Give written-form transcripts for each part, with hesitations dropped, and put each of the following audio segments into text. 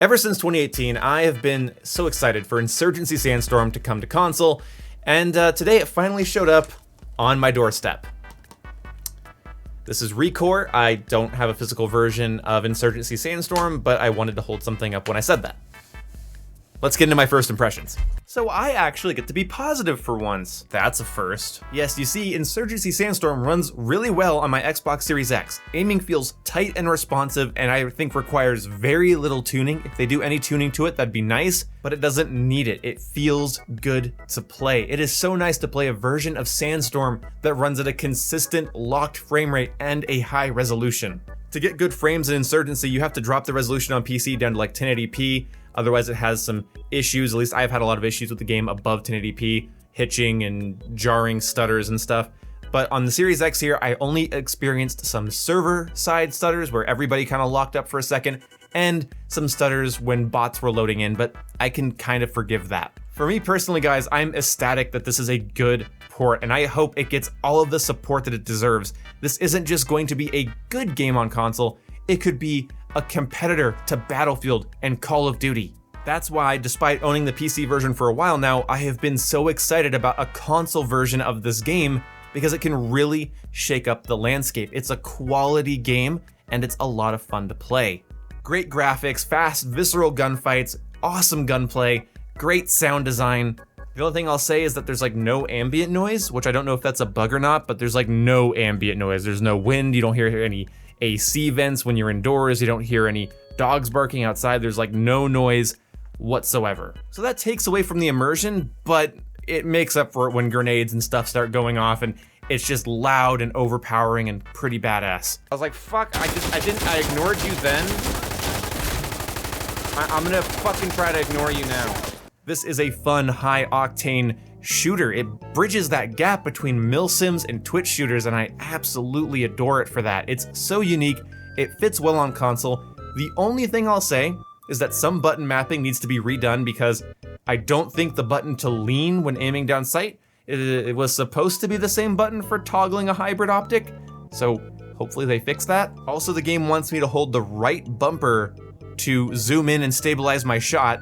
Ever since 2018, I have been so excited for Insurgency Sandstorm to come to console, and today it finally showed up on my doorstep. This is Recore. I don't have a physical version of Insurgency Sandstorm, but I wanted to hold something up when I said that. Let's get into my first impressions. So I actually get to be positive for once. That's a first. Yes, you see, Insurgency Sandstorm runs really well on my Xbox Series X. Aiming feels tight and responsive, and I think requires very little tuning. If they do any tuning to it, that'd be nice, but it doesn't need it. It feels good to play. It is so nice to play a version of Sandstorm that runs at a consistent, locked frame rate and a high resolution. To get good frames in Insurgency, you have to drop the resolution on PC down to like 1080p. Otherwise it has some issues. At least I've had a lot of issues with the game above 1080p, hitching and jarring stutters and stuff. But on the Series X here, I only experienced some server side stutters where everybody kind of locked up for a second, and some stutters when bots were loading in, but I can kind of forgive that. For me personally, guys, I'm ecstatic that this is a good port, and I hope it gets all of the support that it deserves. This isn't just going to be a good game on console, it could be a competitor to Battlefield and Call of Duty. That's why, despite owning the PC version for a while now, I have been so excited about a console version of this game because it can really shake up the landscape. It's a quality game and it's a lot of fun to play. Great graphics, fast, visceral gunfights, awesome gunplay, great sound design. The only thing I'll say is that there's like no ambient noise, which I don't know if that's a bug or not, but there's like no ambient noise. There's no wind, you don't hear any AC vents when you're indoors, you don't hear any dogs barking outside, there's like no noise whatsoever. So that takes away from the immersion, but it makes up for it when grenades and stuff start going off and it's just loud and overpowering and pretty badass. I was like, fuck, I ignored you then. I'm gonna fucking try to ignore you now. This is a fun, high-octane shooter. It bridges that gap between milsims and Twitch shooters, and I absolutely adore it for that. It's so unique, it fits well on console. The only thing I'll say is that some button mapping needs to be redone because I don't think the button to lean when aiming down sight, it was supposed to be the same button for toggling a hybrid optic, so hopefully they fix that. Also, the game wants me to hold the right bumper to zoom in and stabilize my shot.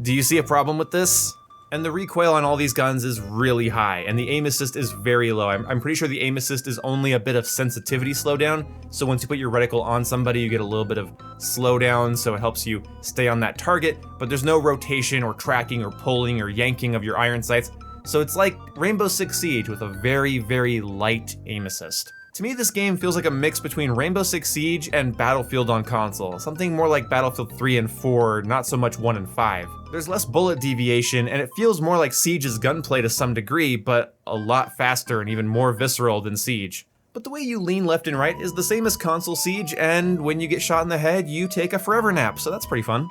Do you see a problem with this? And the recoil on all these guns is really high, and the aim assist is very low. I'm pretty sure the aim assist is only a bit of sensitivity slowdown, so once you put your reticle on somebody, you get a little bit of slowdown, so it helps you stay on that target, but there's no rotation or tracking or pulling or yanking of your iron sights, so it's like Rainbow Six Siege with a very, very light aim assist. To me, this game feels like a mix between Rainbow Six Siege and Battlefield on console, something more like Battlefield 3 and 4, not so much 1 and 5. There's less bullet deviation, and it feels more like Siege's gunplay to some degree, but a lot faster and even more visceral than Siege. But the way you lean left and right is the same as console Siege, and when you get shot in the head, you take a forever nap, so that's pretty fun.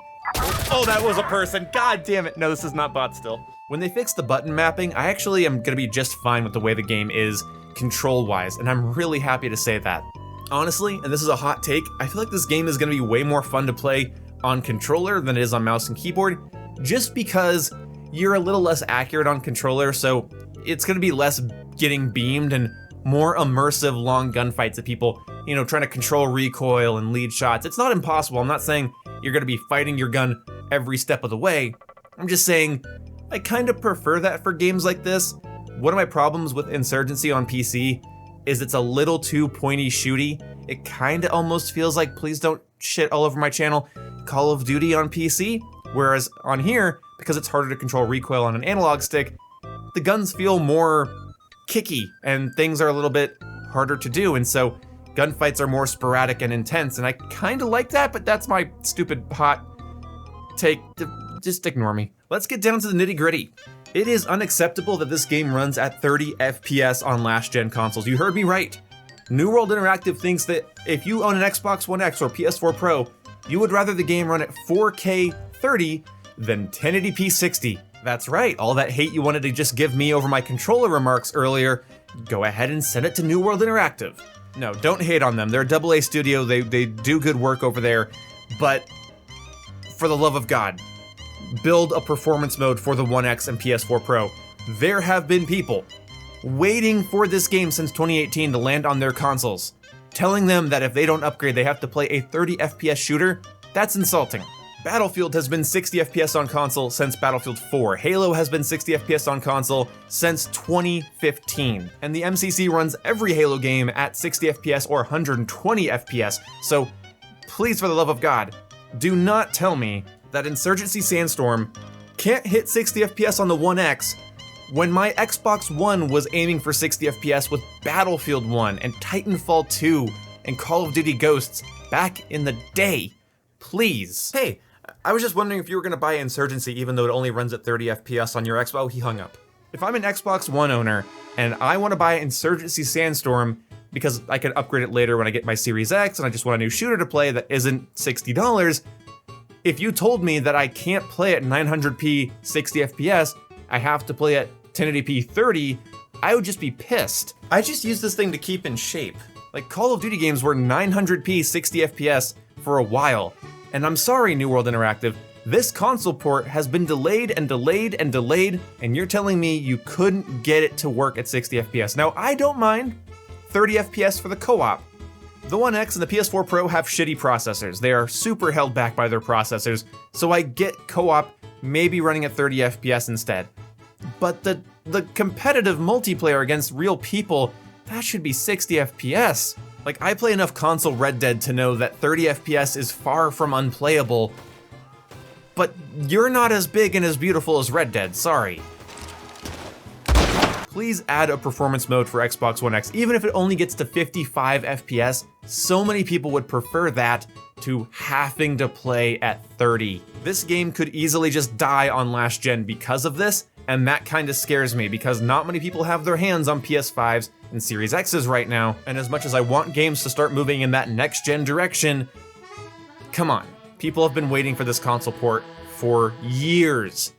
Oh, that was a person, god damn it. No, this is not bot still. When they fix the button mapping, I actually am gonna be just fine with the way the game is, control-wise, and I'm really happy to say that. Honestly, and this is a hot take, I feel like this game is gonna be way more fun to play on controller than it is on mouse and keyboard, just because you're a little less accurate on controller, so it's gonna be less getting beamed and more immersive long gunfights of people, you know, trying to control recoil and lead shots. It's not impossible, I'm not saying you're gonna be fighting your gun every step of the way, I'm just saying I kind of prefer that for games like this. One of my problems with Insurgency on PC is it's a little too pointy shooty. It kinda almost feels like, please don't shit all over my channel, Call of Duty on PC. Whereas on here, because it's harder to control recoil on an analog stick, the guns feel more kicky and things are a little bit harder to do. And so gunfights are more sporadic and intense. And I kinda like that, but that's my stupid hot take. Just ignore me. Let's get down to the nitty gritty. It is unacceptable that this game runs at 30 FPS on last-gen consoles. You heard me right. New World Interactive thinks that if you own an Xbox One X or PS4 Pro, you would rather the game run at 4K 30 than 1080p 60. That's right, all that hate you wanted to just give me over my controller remarks earlier, go ahead and send it to New World Interactive. No, don't hate on them. They're a AA studio, they do good work over there, but for the love of God, build a performance mode for the One X and PS4 Pro. There have been people waiting for this game since 2018 to land on their consoles, telling them that if they don't upgrade, they have to play a 30 FPS shooter. That's insulting. Battlefield has been 60 FPS on console since Battlefield 4. Halo has been 60 FPS on console since 2015. And the MCC runs every Halo game at 60 FPS or 120 FPS. So please, for the love of God, do not tell me that Insurgency Sandstorm can't hit 60 FPS on the One X when my Xbox One was aiming for 60 FPS with Battlefield 1 and Titanfall 2 and Call of Duty Ghosts back in the day. Please. Hey, I was just wondering if you were gonna buy Insurgency even though it only runs at 30 FPS on your Xbox. Oh, he hung up. If I'm an Xbox One owner and I wanna buy Insurgency Sandstorm because I can upgrade it later when I get my Series X and I just want a new shooter to play that isn't $60, if you told me that I can't play at 900p 60 FPS, I have to play at 1080p 30, I would just be pissed. I just use this thing to keep in shape. Like, Call of Duty games were 900p 60 FPS for a while. And I'm sorry, New World Interactive, this console port has been delayed and delayed and delayed, and you're telling me you couldn't get it to work at 60 FPS. Now, I don't mind 30 FPS for the co-op. The One X and the PS4 Pro have shitty processors. They are super held back by their processors, so I get co-op maybe running at 30 FPS instead. But the competitive multiplayer against real people, that should be 60 FPS. Like, I play enough console Red Dead to know that 30 FPS is far from unplayable, but you're not as big and as beautiful as Red Dead, sorry. Please add a performance mode for Xbox One X, even if it only gets to 55 FPS. So many people would prefer that to having to play at 30. This game could easily just die on last gen because of this, and that kind of scares me because not many people have their hands on PS5s and Series X's right now, and as much as I want games to start moving in that next gen direction, come on. People have been waiting for this console port for years.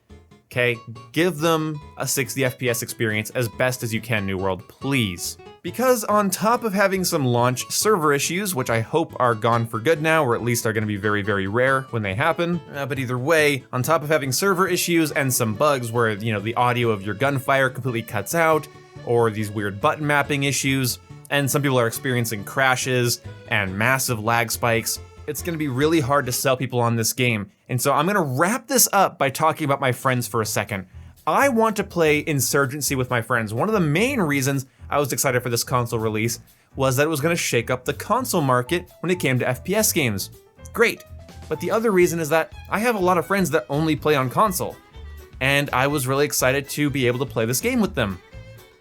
Okay, give them a 60 FPS experience as best as you can, New World, please. Because on top of having some launch server issues, which I hope are gone for good now, or at least are gonna be very, very rare when they happen, but either way, on top of having server issues and some bugs where, you know, the audio of your gunfire completely cuts out, or these weird button mapping issues, and some people are experiencing crashes and massive lag spikes, it's gonna be really hard to sell people on this game. And so I'm gonna wrap this up by talking about my friends for a second. I want to play Insurgency with my friends. One of the main reasons I was excited for this console release was that it was gonna shake up the console market when it came to FPS games. Great, but the other reason is that I have a lot of friends that only play on console, and I was really excited to be able to play this game with them.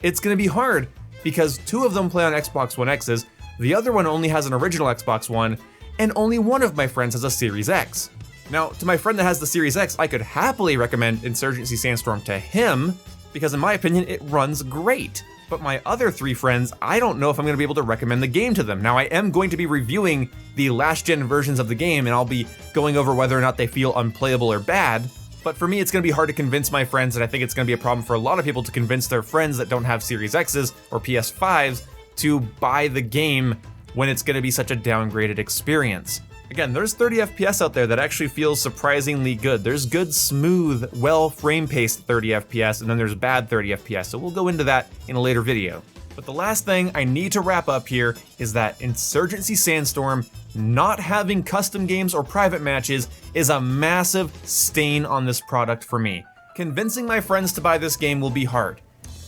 It's gonna be hard because 2 of them play on Xbox One X's, the other one only has an original Xbox One, and only one of my friends has a Series X. Now, to my friend that has the Series X, I could happily recommend Insurgency Sandstorm to him, because in my opinion, it runs great. But my other 3 friends, I don't know if I'm gonna be able to recommend the game to them. Now, I am going to be reviewing the last-gen versions of the game, and I'll be going over whether or not they feel unplayable or bad. But for me, it's gonna be hard to convince my friends, and I think it's gonna be a problem for a lot of people to convince their friends that don't have Series X's or PS5s to buy the game when it's gonna be such a downgraded experience. Again, there's 30 FPS out there that actually feels surprisingly good. There's good, smooth, well frame-paced 30 FPS, and then there's bad 30 FPS, so we'll go into that in a later video. But the last thing I need to wrap up here is that Insurgency Sandstorm not having custom games or private matches is a massive stain on this product for me. Convincing my friends to buy this game will be hard.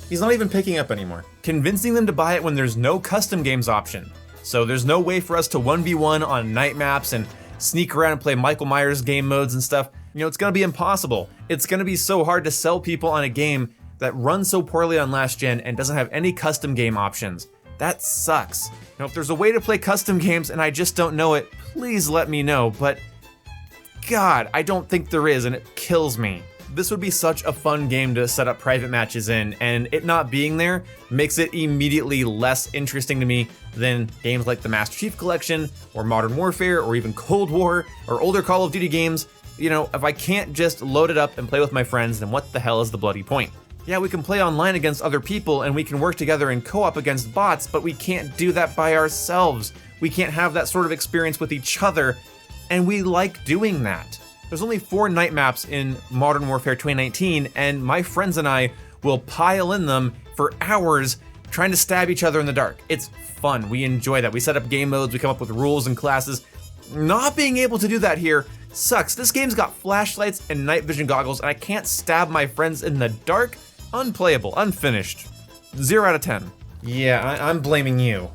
He's not even picking up anymore. Convincing them to buy it when there's no custom games option. So there's no way for us to 1v1 on night maps and sneak around and play Michael Myers game modes and stuff. You know, it's gonna be impossible. It's gonna be so hard to sell people on a game that runs so poorly on last gen and doesn't have any custom game options. That sucks. Now, if there's a way to play custom games and I just don't know it, please let me know, but God, I don't think there is, and it kills me. This would be such a fun game to set up private matches in, and it not being there makes it immediately less interesting to me than games like the Master Chief Collection, or Modern Warfare, or even Cold War, or older Call of Duty games. You know, if I can't just load it up and play with my friends, then what the hell is the bloody point? Yeah, we can play online against other people, and we can work together in co-op against bots, but we can't do that by ourselves. We can't have that sort of experience with each other, and we like doing that. There's only 4 night maps in Modern Warfare 2019, and my friends and I will pile in them for hours trying to stab each other in the dark. It's fun, we enjoy that. We set up game modes, we come up with rules and classes. Not being able to do that here sucks. This game's got flashlights and night vision goggles, and I can't stab my friends in the dark. Unplayable, unfinished. 0 out of 10. Yeah, I'm blaming you.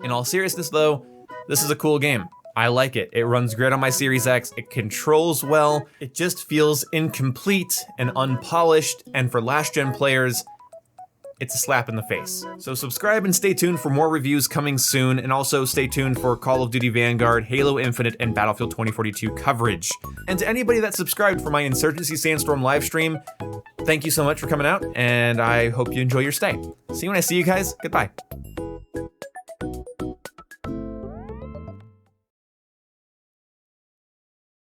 In all seriousness though, this is a cool game. I like it. It runs great on my Series X, it controls well, it just feels incomplete and unpolished, and for last gen players, it's a slap in the face. So subscribe and stay tuned for more reviews coming soon, and also stay tuned for Call of Duty Vanguard, Halo Infinite, and Battlefield 2042 coverage. And to anybody that subscribed for my Insurgency Sandstorm livestream, thank you so much for coming out, and I hope you enjoy your stay. See you when I see you guys. Goodbye.